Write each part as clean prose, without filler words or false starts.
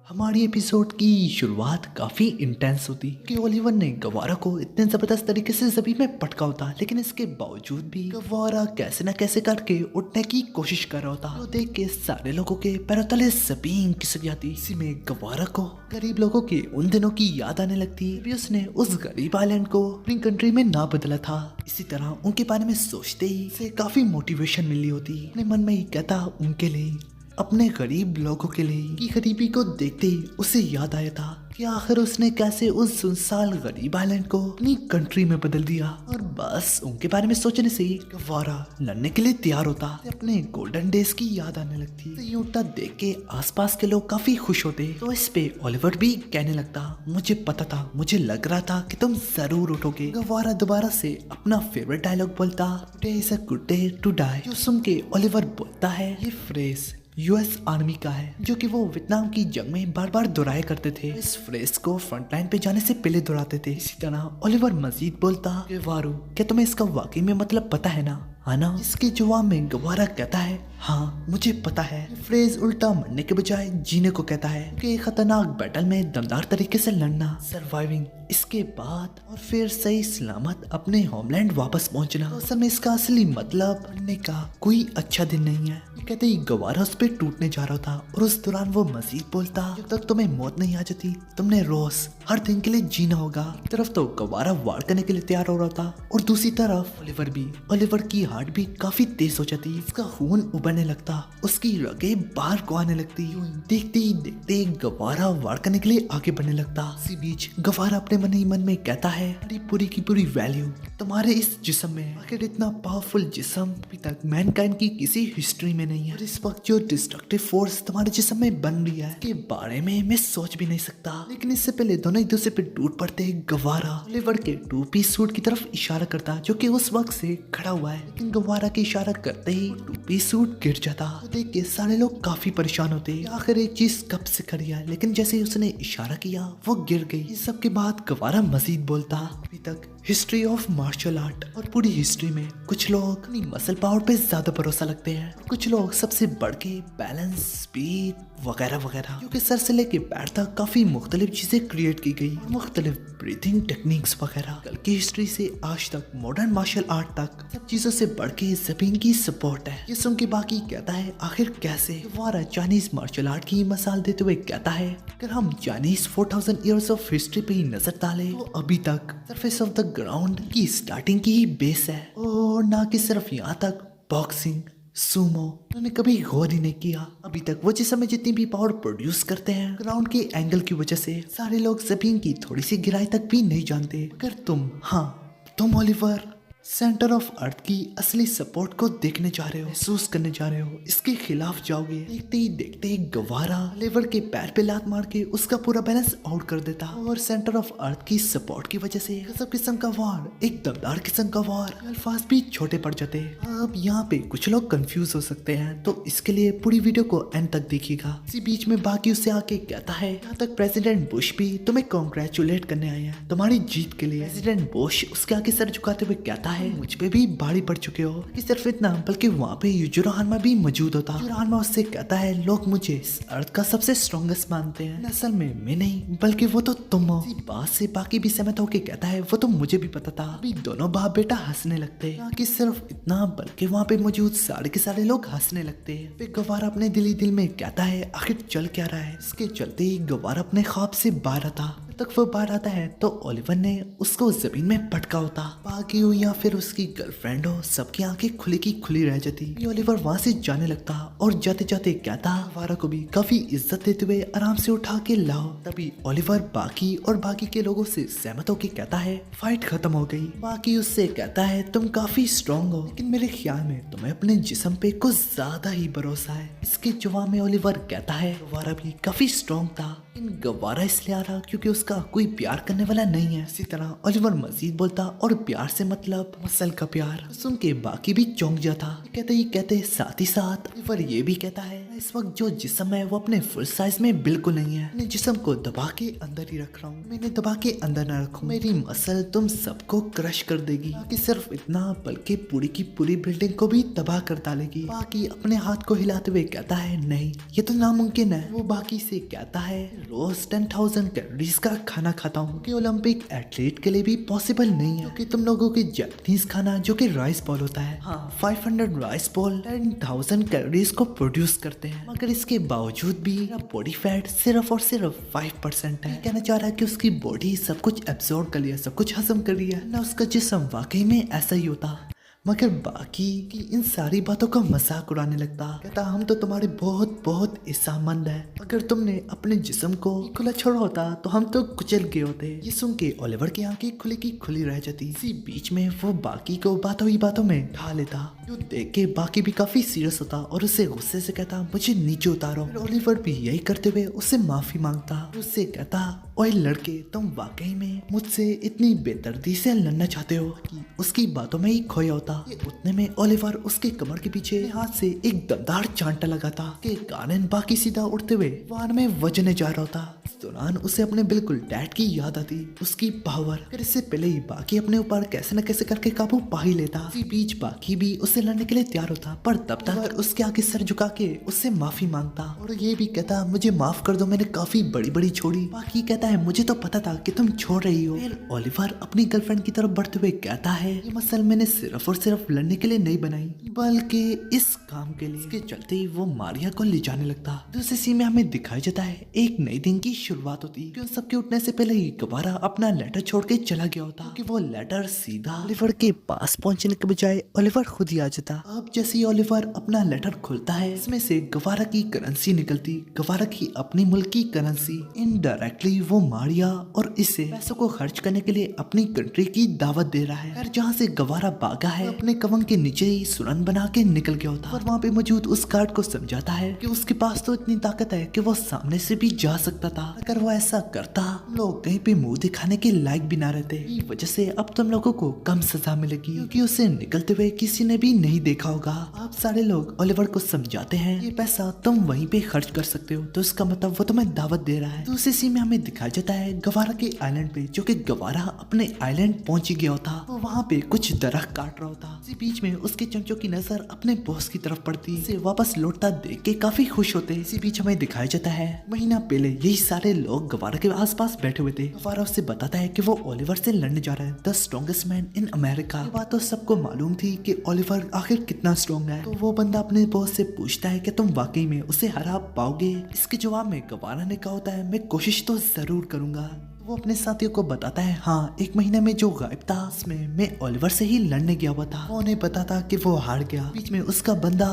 हमारी एपिसोड की शुरुआत काफी इंटेंस होती कि ओलिवर ने गवारा को इतने जबरदस्त तरीके से जमीन में पटका होता, लेकिन इसके बावजूद भी गवारा कैसे न कैसे करके उठने की कोशिश कर रहा होता। तो देख के सारे लोगों के पैरों तले जमीन खिसक जाती। इसी में गवारा को गरीब लोगों के उन दिनों की याद आने लगती भी उसने उस गरीब आइलैंड को अपनी कंट्री में ना बदला था। इसी तरह उनके बारे में सोचते ही उसे काफी मोटिवेशन मिली होती। अपने मन में ही कहता उनके लिए, अपने गरीब लोगों के लिए की गरीबी को देखते ही उसे याद आया था कि आखिर उसने कैसे उस सुनसान गरीब आइलैंड को अपनी कंट्री में बदल दिया। और बस उनके बारे में सोचने से ही गवारा लड़ने के लिए तैयार होता। अपने गोल्डन डेज की याद आने लगती। तो यूं उठता देख के आसपास के लोग काफी खुश होते। तो इस पे ओलिवर भी कहने लगता, मुझे पता था, मुझे लग रहा था कि तुम जरूर उठोगे। गवारा दोबारा से अपना फेवरेट डायलॉग बोलता, today is a good day to die. जो सुन के ओलिवर बोलता है, ये फ्रेज यूएस आर्मी का है, जो कि वो वियतनाम की जंग में बार बार दोहराया करते थे। इस फ्रेज को फ्रंट लाइन पे जाने से पहले दोहराते थे। इसी तरह ओलिवर मजीद बोलता, वारू, क्या तुम्हें इसका वाकई में मतलब पता है ना? हाँ ना? इसके जवाब में गवारा कहता है, हाँ मुझे पता है। फ्रेज उल्टा मरने के बजाय जीने को कहता है कि खतरनाक बैटल में दमदार तरीके से लड़ना, सर्वाइविंग, इसके बाद और फिर सही सलामत अपने होमलैंड वापस पहुंचना। तो असल में इसका असली मतलब मरने का कोई अच्छा दिन नहीं है। कहते ही गवारा उस पे टूटने जा रहा था और उस दौरान वो मजीद बोलता, जब तक तुम्हें मौत नहीं आ जाती तुमने रोज हर दिन के लिए जीना होगा। एक तरफ तो गवारा वार करने के लिए तैयार हो रहा था और दूसरी तरफ ओलिवर भी। ओलिवर की हार्ट भी काफी तेज हो जाती, उसका खून उबलने लगता, उसकी रगें बाहर को आने लगती। देखते ही देखते गवारा वार करने के लिए आगे बढ़ने लगता। इसी बीच गवारा अपने मन ही मन में कहता है, अरे पूरी की पूरी वैल्यू तुम्हारे इस जिस्म में, आखिर इतना पावरफुल जिस्म अभी तक मैनकाइंड की किसी हिस्ट्री में नहीं है। और इस वक्त जो डिस्ट्रक्टिव फोर्स तुम्हारे जिस्म में बन रही है के बारे में मैं सोच भी नहीं सकता। लेकिन इससे पहले दोनों एक दूसरे पे टूट पड़ते। गवारा ओलिवर के टू पीस सूट की तरफ इशारा करता, जो कि उस वक्त से खड़ा हुआ है, लेकिन गवारा के इशारा करते ही टू पीस सूट गिर जाता। तो देख के सारे लोग काफी परेशान होते। आखिर एक चीज कब से खड़ी है, लेकिन जैसे ही उसने इशारा किया वो गिर गई। इस सब के बाद गवारा मजीद बोलता, अभी तक हिस्ट्री ऑफ मार्शल आर्ट और पूरी हिस्ट्री में कुछ लोग अपनी मसल पावर पे ज्यादा भरोसा लगते हैं, कुछ लोग सबसे बढ़ के बैलेंस, स्पीड वगैरह वगैरह, क्योंकि सर से लेके पैर तक काफी मुख्तलिफ चीजें क्रिएट की गई, मुख्तलिफ ब्रीथिंग टेक्निक्स वगैरह। कल की हिस्ट्री से आज तक मॉडर्न मार्शल आर्ट तक सब चीजों से बढ़ के जमीन की सपोर्ट है। ये सुन के बाकी कहता है, आखिर कैसे? गवारा चाइनीज मार्शल आर्ट की मिसाल देते हुए कहता है, अगर हम चाइनीज 4000 इयर्स ऑफ हिस्ट्री पे ही नजर डालें तो अभी तक सरफेस ऑफ द ग्राउंड की स्टार्टिंग की ही बेस है। और ना कि सिर्फ यहाँ तक बॉक्सिंग, सूमो, उन्होंने कभी गौर ही नहीं किया। अभी तक वो जिस समय जितनी भी पावर प्रोड्यूस करते हैं ग्राउंड के एंगल की वजह से सारे लोग जमीन की थोड़ी सी गिराई तक भी नहीं जानते। अगर तुम ओलिवर सेंटर ऑफ अर्थ की असली सपोर्ट को देखने जा रहे हो, महसूस करने जा रहे हो, इसके खिलाफ जाओगे। देखते ही देखते गवारा ओलिवर के पैर पे लात मार के उसका पूरा बैलेंस आउट कर देता। और सेंटर ऑफ अर्थ की सपोर्ट की वजह से गजब किस्म का वार, एक दमदार किस्म का वार, अल्फाज भी छोटे पड़ जाते। अब यहाँ पे कुछ लोग कंफ्यूज हो सकते हैं, तो इसके लिए पूरी वीडियो को एंड तक देखिएगा। इसी बीच में बाकी उससे आके कहता है, यहाँ तक प्रेसिडेंट बुश भी तुम्हें कॉन्ग्रेचुलेट करने आए हैं तुम्हारी जीत के लिए। प्रेसिडेंट बुश उसके आगे सर झुकाते हुए कहता है, मुझ पे भी भारी पड़ चुके हो। कि सिर्फ इतना, बल्कि वहाँ पे युजुरो हानमा भी मौजूद होता। युजुरो हानमा उससे कहता है, लोग मुझे इस अर्थ का सबसे स्ट्रॉन्गेस्ट मानते हैं, असल में मैं नहीं बल्कि वो तो तुम हो। इसी बात से बाकी भी सहमत होके कहता है, वो तो मुझे भी पता था। अभी दोनों बाप बेटा हंसने लगते हैं, ना कि सिर्फ इतना बल्कि वहाँ पे मौजूद सारे के सारे लोग हंसने लगते हैं। फिर गवारा अपने दिल ही दिल में कहता है, आखिर चल क्या रहा है? इसके चलते ही गवारा अपने ख्वाब से बाहर आता। तक वो बाहर आता है तो ओलिवर ने उसको जमीन में पटका होता। बाकी हो या फिर उसकी गर्लफ्रेंड हो, सबकी आंखें खुली की खुली रह जाती। ओलिवर वहां से जाने लगता और जाते जाते कहता, गवारा को भी काफी इज्जत देते हुए आराम से उठा के लाओ। तभी ओलिवर बाकी के लोगों से सहमत होकर कहता है, फाइट खत्म हो गई। बाकी उससे कहता है, तुम काफी स्ट्रॉन्ग हो, लेकिन मेरे ख्याल में तुम्हें अपने जिस्म पे कुछ ज्यादा ही भरोसा है। इसके जवाब में ओलिवर कहता है, गवारा भी काफी स्ट्रॉन्ग था, लेकिन गवारा इसलिए आ रहा क्योंकि उसका कोई प्यार करने वाला नहीं है। इसी तरह ओलिवर मजीद बोलता और प्यार से मतलब मसल का प्यार। सुन के बाकी भी चौंक जाता। कहते ही कहते साथ ही साथ ओलिवर ये भी कहता है इस वक्त जो जिस्म है वो अपने फुल साइज में बिल्कुल नहीं है। मैं जिस्म को दबा के अंदर ही रख रहा हूँ। मैंने दबा के अंदर न रखूं। मेरी मसल तुम सबको क्रश कर देगी। बाकी सिर्फ इतना बल्कि पूरी की पूरी बिल्डिंग को भी तबाह कर डालेगी। बाकी अपने हाथ को हिलाते हुए कहता है नहीं ये तो नामुमकिन है। वो बाकी से कहता है रोज 10,000 कैलोरीज का खाना खाता हूँ कि ओलंपिक एथलीट के लिए भी पॉसिबल नहीं है क्योंकि तुम लोगों के जापानीज खाना जो कि राइस बॉल होता है, हाँ 500 राइस बॉल 10,000 कैलोरीज को प्रोड्यूस करते हैं। मगर इसके बावजूद भी बॉडी फैट सिर्फ और सिर्फ 5% है। कहना चाह रहा है कि उसकी बॉडी सब कुछ एब्जॉर्ब कर लिया, सब कुछ हजम कर लिया ना। उसका जिस्म वाकई में ऐसा ही होता। मगर बाकी की इन सारी बातों का मजाक उड़ाने लगता। कहता हम तो तुम्हारे बहुत बहुत इस्सामंद है। अगर तुमने अपने जिस्म को खुला छोड़ा होता तो हम तो कुचल गए होते। ये सुन के ओलिवर की आंखें खुली की खुली रह जाती। इसी बीच में वो बाकी को बातों ही बातों में ढा लेता। जो देख के बाकी भी काफी सीरियस होता और उसे गुस्से से कहता मुझे नीचे उतारो। ओलिवर भी यही करते हुए उससे माफी मांगता। उससे कहता ओए लड़के तुम वाकई में मुझसे इतनी बेदर्दी से लड़ना चाहते हो कि उसकी बातों में ही खोया होता। ये उतने में ओलिवर उसके कमर के पीछे हाथ से एक दमदार चांटा लगाता के कारण बाकी सीधा उड़ते हुए वाहन में वजने जा रहा होता। इस दौरान उसे अपने बिल्कुल डैड की याद आती, उसकी पावर। फिर इससे पहले ही बाकी अपने ऊपर कैसे न कैसे करके काबू पा ही लेता। इसी बीच बाकी भी उससे लड़ने के लिए तैयार होता पर तब तक उसके आगे सर झुका के उससे माफी मांगता और ये भी कहता मुझे माफ कर दो मैंने काफी बड़ी बड़ी छोड़ी। बाकी कहता है मुझे तो पता था कि तुम छोड़ रही हो। फिर ओलिवर अपनी गर्लफ्रेंड की तरफ बढ़ते हुए कहता है ये मसल मैंने सिर्फ और सिर्फ लड़ने के लिए नहीं बनाई बल्कि इस काम के लिए। इसके चलते ही वो मारिया को ले जाने लगता। दूसरी सीन में हमें दिखाया जाता है एक नई दिन की शुरुआत होती है। उन सबके उठने से पहले ही गवारा अपना लेटर छोड़ के चला गया होता क्योंकि वो लेटर सीधा ओलिवर के पास पहुंचने के बजाय ओलिवर खुद ही आ जाता। अब जैसे ही ओलिवर अपना लेटर खोलता है इसमें से गवारा की करेंसी निकलती, गवारा की अपनी मुल्क की करेंसी। इनडायरेक्टली वो मारिया और इसे पैसों को खर्च करने के लिए अपनी कंट्री की दावत दे रहा है। फिर जहाँ से गवारा भागा है अपने कवंग के नीचे ही सुरंग बना के निकल गया होता और वहाँ पे मौजूद उस गार्ड को समझाता है कि उसके पास तो इतनी ताकत है कि वो सामने से भी जा सकता था। अगर वो ऐसा करता लोग कहीं पे मुंह दिखाने के लायक भी ना रहते। इस वजह से अब तुम लोगों को कम सजा मिलेगी क्योंकि उसे निकलते हुए किसी ने भी नहीं देखा होगा। आप सारे लोग ओलिवर को समझाते हैं ये पैसा तुम वहीं पे खर्च कर सकते हो तो इसका मतलब वो तुम्हें दावत दे रहा है। दूसरी सीन में हमें दिखाया जाता है गवारा के आइलैंड पे जो कि गवारा अपने आइलैंड पहुंच गया होता। वो वहाँ पे कुछ दरख्त काट रहा होता। इसी बीच में उसके चमचों की नजर अपने बॉस की तरफ पड़ती। इसे वापस लौटता देख के काफी खुश होते। इसी बीच हमें दिखाया जाता है महीना पहले यही सारे लोग गवारा के आसपास बैठे हुए थे। गवारा उससे बताता है कि वो ओलिवर से लड़ने जा रहा है, the strongest man in America. ये बात तो सबको मालूम थी कि ओलिवर आखिर कितना स्ट्रॉन्ग है। तो वो बंदा अपने बॉस से पूछता है कि तुम वाकई में उसे हरा पाओगे। इसके जवाब में गवारा ने कहा होता है मैं कोशिश तो जरूर करूंगा। वो अपने साथियों को बताता है हाँ एक महीने में जो गायब था उसमें मैं ओलिवर से ही लड़ने गया हुआ था। वो उन्हें बताता कि वो हार गया। बीच में उसका बंदा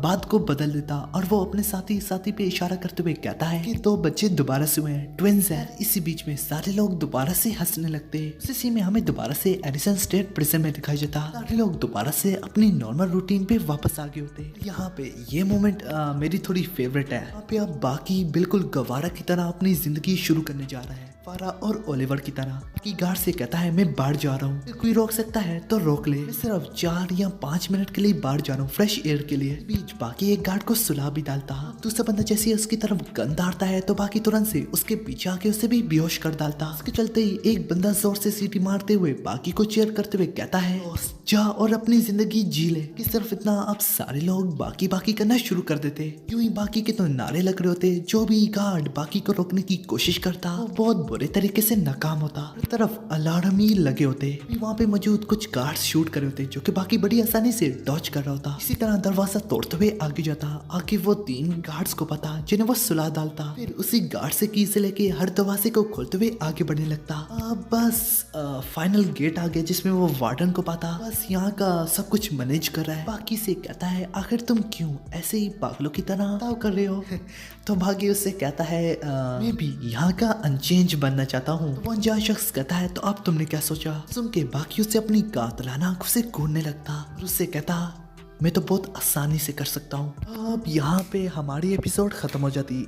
बात को बदल देता और वो अपने साथी पे इशारा करते हुए कहता है कि 2 बच्चे दोबारा से हुए हैं, ट्विंस हैं। इसी बीच में सारे लोग दोबारा से हंसने लगते। इसी में हमें दोबारा से एडिसन स्टेट प्रिजन में दिखाई जाता। सारे लोग दोबारा से अपनी नॉर्मल रूटीन पे वापस आ गए होते। यहाँ पे ये मोमेंट मेरी थोड़ी फेवरेट है। यहाँ पे अब बाकी बिल्कुल गवारा की तरह अपनी जिंदगी शुरू करने जा रहा है, फारा और ओलिवर की तरह। कि गार्ड से कहता है मैं बाहर जा रहा हूँ, कोई रोक सकता है तो रोक ले। मैं सिर्फ 4 या 5 मिनट के लिए बाहर जा रहा हूँ फ्रेश एयर के लिए। बीच बाकी एक गार्ड को सुला भी डालता। दूसरा बंदा जैसे ही उसकी तरफ गन दागता है तो बाकी तुरंत से उसके पीछे आके उसे भी बेहोश कर डालता। उसके चलते ही एक बंदा जोर से सीटी मारते हुए बाकी को चेयर करते हुए कहता है जा और अपनी जिंदगी जी ले। कि सिर्फ इतना अब सारे लोग बाकी बाकी करना शुरू कर देते। यूं ही बाकी के तो नारे लग रहे होते। जो भी गार्ड बाकी को रोकने की कोशिश करता वो बहुत बुरे तरीके से नाकाम होता। हर तरफ अलार्म ही लगे होते। वहाँ पे मौजूद कुछ गार्ड्स शूट कर रहे होते जो कि बाकी बड़ी आसानी से डॉच कर रहा होता। इसी तरह दरवाजा तोड़ते हुए आगे जाता। आगे वो 3 गार्ड्स को पता जिन्हें वो सुला डालता। फिर उसी गार्ड से की से लेके हर दरवाजे को खोलते हुए आगे बढ़ने लगता। बस फाइनल गेट आ गया जिसमें वो वार्डन को पाता बस यहाँ का सब कुछ मैनेज कर रहा है। बाकी से कहता है आखिर तुम क्यों ऐसे ही पागलों की तरह ताव कर रहे हो। तो भागी उससे कहता है मैं भी यहाँ का अनचेंज बनना चाहता हूँ। वो अनजान शख्स कहता है तो अब तुमने क्या सोचा। सुन के बाकी उससे अपनी कातलाना आंखों से घूरने लगता और उससे कहता मैं तो बहुत आसानी से कर सकता हूँ। अब यहाँ पे हमारी एपिसोड खत्म हो जाती।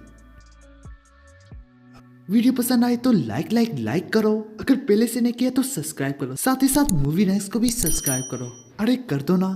वीडियो पसंद आए तो लाइक करो, अगर पहले से नहीं किया तो सब्सक्राइब करो, साथ ही साथ मूवी नेक्स्ट को भी सब्सक्राइब करो। अरे कर दो ना।